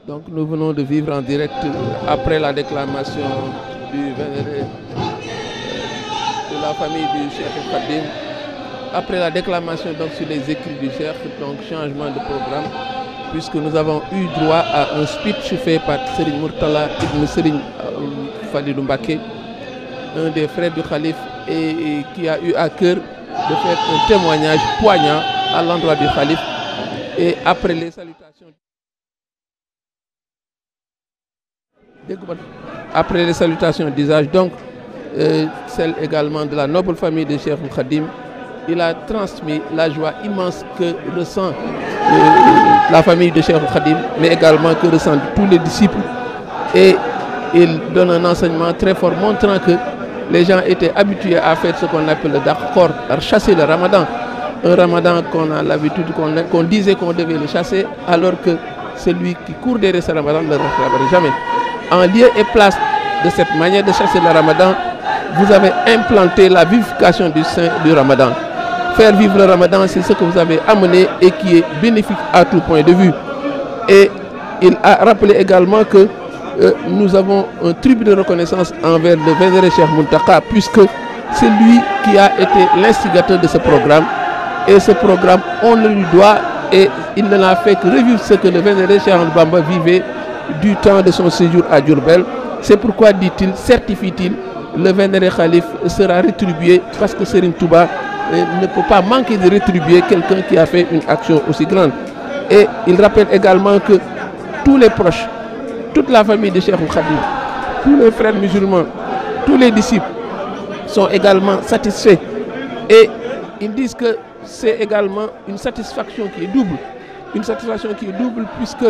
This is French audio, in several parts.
Donc nous venons de vivre en direct après la déclamation du vénéré de la famille du Cheikh Khadim, après la déclamation donc sur les écrits du Cheikh, donc changement de programme, puisque nous avons eu droit à un speech fait par Serigne Murtala ibn Serigne Falilou Mbacké, un des frères du Khalif, et qui a eu à cœur de faire un témoignage poignant à l'endroit du Khalif. Et après les salutations d'usage, donc celle également de la noble famille de Cheikh Khadim, il a transmis la joie immense que ressent la famille de Cheikh Khadim, mais également que ressentent tous les disciples. Et il donne un enseignement très fort montrant que les gens étaient habitués à faire ce qu'on appelle le dakhor, à chasser le ramadan. Un ramadan qu'on a l'habitude, qu'on disait qu'on devait le chasser, alors que celui qui court derrière ce ramadan ne le rattrapera jamais. En lieu et place de cette manière de chasser le ramadan, vous avez implanté la vivification du saint du ramadan. Faire vivre le ramadan, c'est ce que vous avez amené et qui est bénéfique à tout point de vue. Et il a rappelé également que nous avons un tribut de reconnaissance envers le vénéré Cheikh Muntaka, puisque c'est lui qui a été l'instigateur de ce programme. Et ce programme, on le lui doit, et il ne l'a fait que revivre ce que le vénéré Cheikh Bamba vivait du temps de son séjour à Diourbel. C'est pourquoi, dit-il, certifie-t-il, le vénéré Khalif sera rétribué, parce que Serigne Touba ne peut pas manquer de rétribuer quelqu'un qui a fait une action aussi grande. Et il rappelle également que tous les proches, toute la famille de Cheikh Khadim, tous les frères musulmans, tous les disciples sont également satisfaits. Et ils disent que c'est également une satisfaction qui est double. Une satisfaction qui est double puisque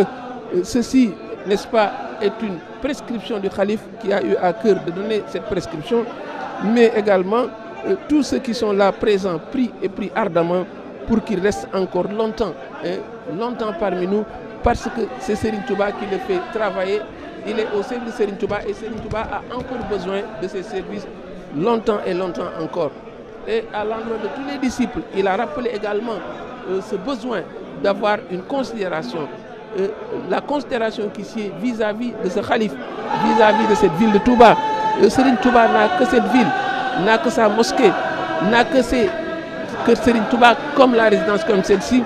ceci, n'est-ce pas, est une prescription du Khalif qui a eu à cœur de donner cette prescription, mais également tous ceux qui sont là présents prient et prient ardemment pour qu'il reste encore longtemps, longtemps parmi nous, parce que c'est Serigne Touba qui le fait travailler. Il est au service de Serigne Touba et Serigne Touba a encore besoin de ses services longtemps et longtemps encore. Et à l'endroit de tous les disciples, il a rappelé également ce besoin d'avoir une considération, la considération qui est vis-à-vis de ce Khalif, vis-à-vis de cette ville de Touba. Serigne Touba n'a que cette ville, n'a que sa mosquée, n'a que Serigne Touba comme la résidence comme celle-ci.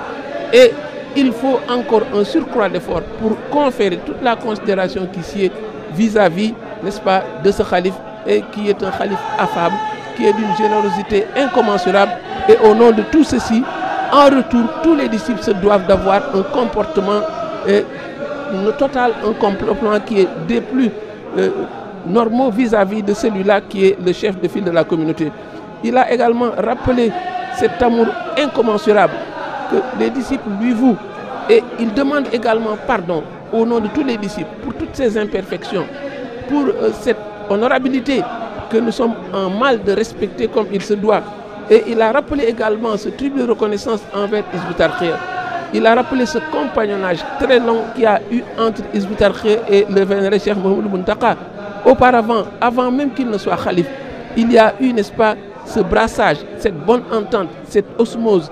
Et il faut encore un surcroît d'effort pour conférer toute la considération qui est vis-à-vis, n'est-ce pas, de ce Khalif, et qui est un Khalif affable, qui est d'une générosité incommensurable. Et au nom de tout ceci, en retour, tous les disciples se doivent d'avoir un comportement total, un comportement qui est des plus normaux vis-à-vis de celui-là qui est le chef de file de la communauté. Il a également rappelé cet amour incommensurable que les disciples lui vouent, et il demande également pardon au nom de tous les disciples pour toutes ces imperfections, pour cette honorabilité que nous sommes en mal de respecter comme il se doit. Et il a rappelé également ce tribut de reconnaissance envers Hizb ut-Tarqiyyah. Il a rappelé ce compagnonnage très long qu'il y a eu entre Hizb ut-Tarqiyyah et le vénéré Cheikh Mouhamadou Muntaka. Auparavant, avant même qu'il ne soit Khalif, il y a eu, n'est-ce pas, ce brassage, cette bonne entente, cette osmose,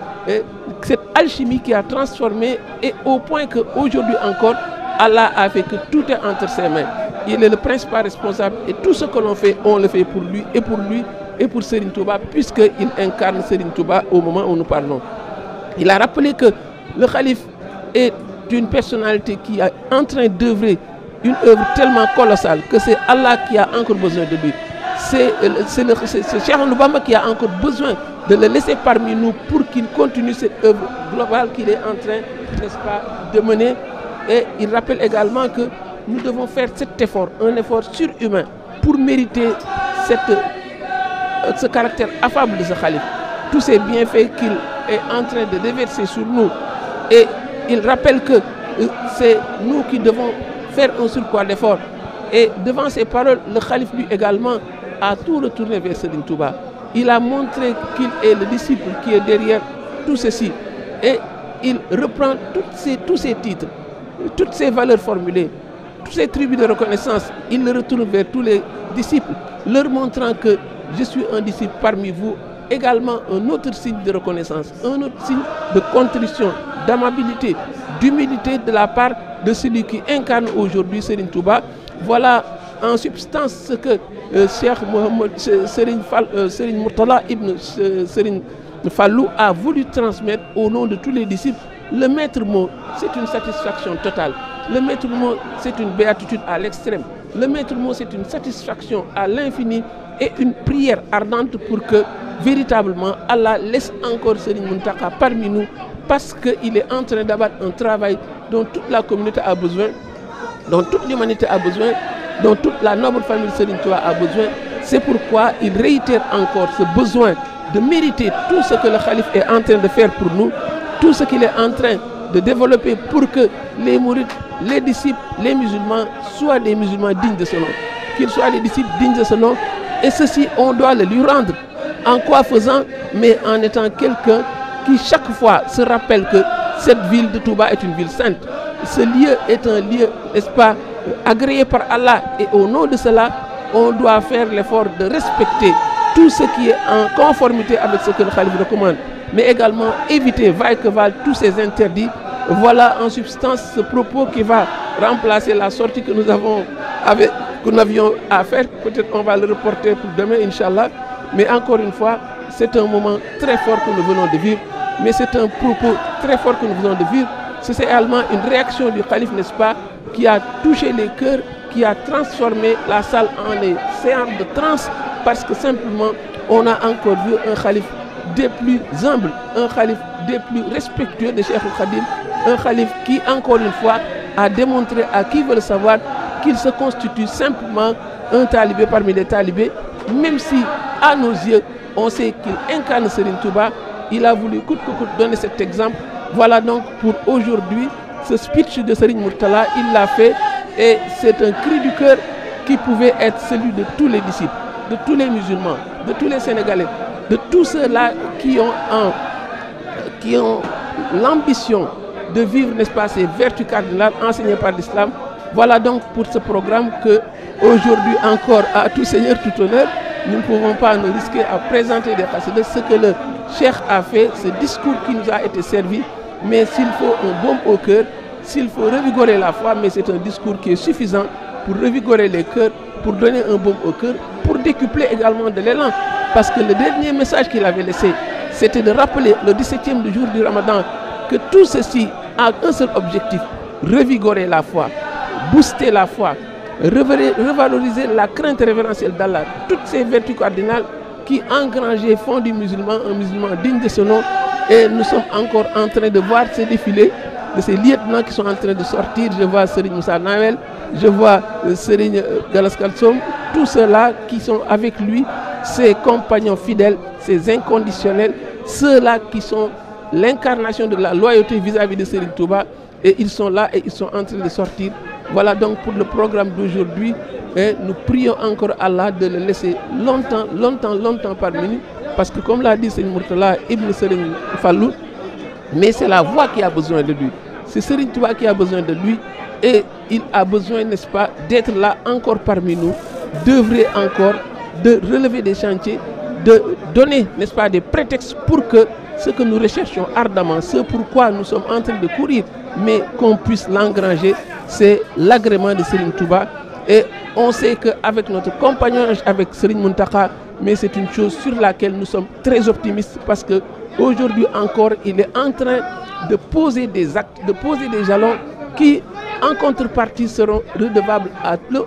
cette alchimie qui a transformé, et au point qu'aujourd'hui encore, Allah a fait que tout est entre ses mains. Il est le principal responsable, et tout ce que l'on fait, on le fait pour lui et pour Serigne Touba, puisqu'il incarne Serigne Touba au moment où nous parlons. Il a rappelé que le Khalif est une personnalité qui est en train d'œuvrer une œuvre tellement colossale que c'est Allah qui a encore besoin de lui. C'est Cheikh Bamba qui a encore besoin de le laisser parmi nous pour qu'il continue cette œuvre globale qu'il est en train, n'est-ce pas, de mener. Et il rappelle également que nous devons faire cet effort, un effort surhumain, pour mériter ce caractère affable de ce Khalif, tous ces bienfaits qu'il est en train de déverser sur nous. Et il rappelle que c'est nous qui devons faire un surcroît d'effort. Et devant ces paroles, le Khalif lui également a tout retourné vers Serigne Touba. il a montré qu'il est le disciple qui est derrière tout ceci. Et il reprend tous ces titres, toutes ces valeurs formulées, tous ces tribus de reconnaissance. Il le retourne vers tous les disciples, leur montrant que je suis un disciple parmi vous. Également un autre signe de reconnaissance, un autre signe de contrition, d'amabilité, d'humilité de la part de celui qui incarne aujourd'hui Serigne Touba. Voilà en substance ce que Cheikh Mohamed Serigne Mourtala Ibn Serigne Fallou a voulu transmettre au nom de tous les disciples. Le maître mot, c'est une satisfaction totale. Le maître mot, c'est une béatitude à l'extrême. Le maître mot, c'est une satisfaction à l'infini et une prière ardente pour que véritablement Allah laisse encore Serigne Mountakha parmi nous, parce qu'il est en train d'abattre un travail dont toute la communauté a besoin, dont toute l'humanité a besoin, dont toute la noble famille de Serigne Touba a besoin. C'est pourquoi il réitère encore ce besoin de mériter tout ce que le Khalife est en train de faire pour nous, tout ce qu'il est en train de développer pour que les mourides, les disciples, les musulmans soient des musulmans dignes de ce nom, qu'ils soient des disciples dignes de ce nom. Et ceci, on doit le lui rendre. En quoi faisant? Mais en étant quelqu'un qui chaque fois se rappelle que cette ville de Touba est une ville sainte. Ce lieu est un lieu, n'est-ce pas, agréé par Allah. Et au nom de cela, on doit faire l'effort de respecter tout ce qui est en conformité avec ce que le Khalife recommande. Mais également éviter, vaille que vaille, tous ces interdits. Voilà en substance ce propos qui va remplacer la sortie que nous avions à faire. Peut-être on va le reporter pour demain, Inch'Allah. Mais encore une fois, c'est un moment très fort que nous venons de vivre. Mais c'est un propos très fort que nous venons de vivre. C'est également une réaction du Khalife, n'est-ce pas, qui a touché les cœurs, qui a transformé la salle en une séance de transe, parce que simplement, on a encore vu un Khalife des plus humbles, un Khalife des plus respectueux de Cheikh Khadim, un Khalife qui, encore une fois, a démontré à qui veut le savoir qu'il se constitue simplement un talibé parmi les talibés, même si, à nos yeux, on sait qu'il incarne Serigne Touba. Il a voulu coûte que coûte donner cet exemple. Voilà donc pour aujourd'hui ce speech de Serigne Mourtala, il l'a fait et c'est un cri du cœur qui pouvait être celui de tous les disciples, de tous les musulmans, de tous les Sénégalais, de tous ceux-là qui ont l'ambition de vivre, n'est-ce pas, ces vertus cardinales enseignées par l'islam. Voilà donc pour ce programme que aujourd'hui encore, à tout seigneur, tout honneur, nous ne pouvons pas nous risquer à présenter des khassidats, ce que le Cheikh a fait, ce discours qui nous a été servi. Mais s'il faut un baume au cœur, s'il faut revigorer la foi, mais c'est un discours qui est suffisant pour revigorer les cœurs, pour donner un baume au cœur, pour décupler également de l'élan. Parce que le dernier message qu'il avait laissé, c'était de rappeler le 17e jour du Ramadan que tout ceci a un seul objectif: revigorer la foi, booster la foi, revaloriser la crainte révérentielle d'Allah, toutes ces vertus cardinales qui engrangeaient font du musulman un musulman digne de ce nom. Et nous sommes encore en train de voir ces défilés de ces lieutenants qui sont en train de sortir. Je vois Serigne Moussa Nawel, je vois Serigne Galas Kalsom, tous ceux-là qui sont avec lui, ses compagnons fidèles, ses inconditionnels, ceux-là qui sont l'incarnation de la loyauté vis-à-vis de Serigne Touba. Et ils sont là et ils sont en train de sortir. Voilà donc pour le programme d'aujourd'hui. Et nous prions encore Allah de le laisser longtemps parmi nous. Parce que comme l'a dit Serigne Mourtala Ibn Serigne Fallou, mais c'est la voix qui a besoin de lui. C'est Serigne Touba qui a besoin de lui. Et il a besoin, n'est-ce pas, d'être là encore parmi nous, d'œuvrer encore, de relever des chantiers, de donner, n'est-ce pas, des prétextes pour que ce que nous recherchons ardemment, ce pourquoi nous sommes en train de courir, mais qu'on puisse l'engranger, c'est l'agrément de Serigne Touba. Et on sait qu'avec notre compagnonnage avec Serigne Mountakha, mais c'est une chose sur laquelle nous sommes très optimistes, parce que aujourd'hui encore, il est en train de poser des actes, de poser des jalons qui, en contrepartie, seront redevables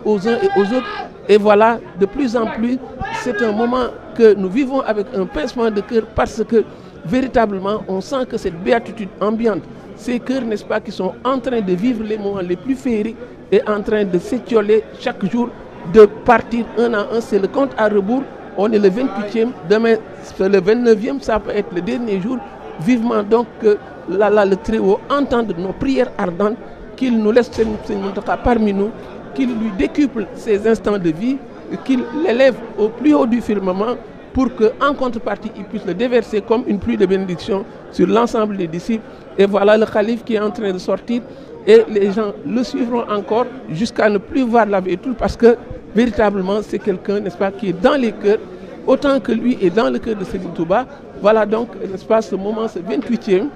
aux uns et aux autres. Et voilà, de plus en plus, c'est un moment que nous vivons avec un pincement de cœur, parce que véritablement, on sent que cette béatitude ambiante, ces cœurs, n'est-ce pas, qui sont en train de vivre les moments les plus féeriques et en train de s'étioler chaque jour, de partir un à un. C'est le compte à rebours. On est le 28e, demain c'est le 29e, ça peut être le dernier jour. Vivement donc que le Très-Haut entende nos prières ardentes, qu'il nous laisse Serigne Mountakha parmi nous, qu'il lui décuple ses instants de vie, qu'il l'élève au plus haut du firmament, pour qu'en contrepartie, il puisse le déverser comme une pluie de bénédiction sur l'ensemble des disciples. Et voilà le calife qui est en train de sortir et les gens le suivront encore jusqu'à ne plus voir la vie parce que véritablement c'est quelqu'un, n'est-ce pas, qui est dans les cœurs autant que lui est dans le cœur de Serigne Touba. Voilà donc, n'est-ce pas, ce moment, ce 28e,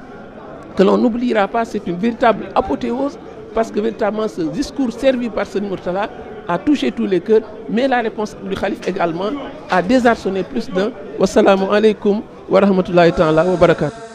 que l'on n'oubliera pas, c'est une véritable apothéose parce que véritablement ce discours servi par Serigne Mourtala a touché tous les cœurs, mais la réponse du calife également a désarçonné plus d'un. Wassalamu alaikum wa rahmatullahi ta'ala wa barakatuh.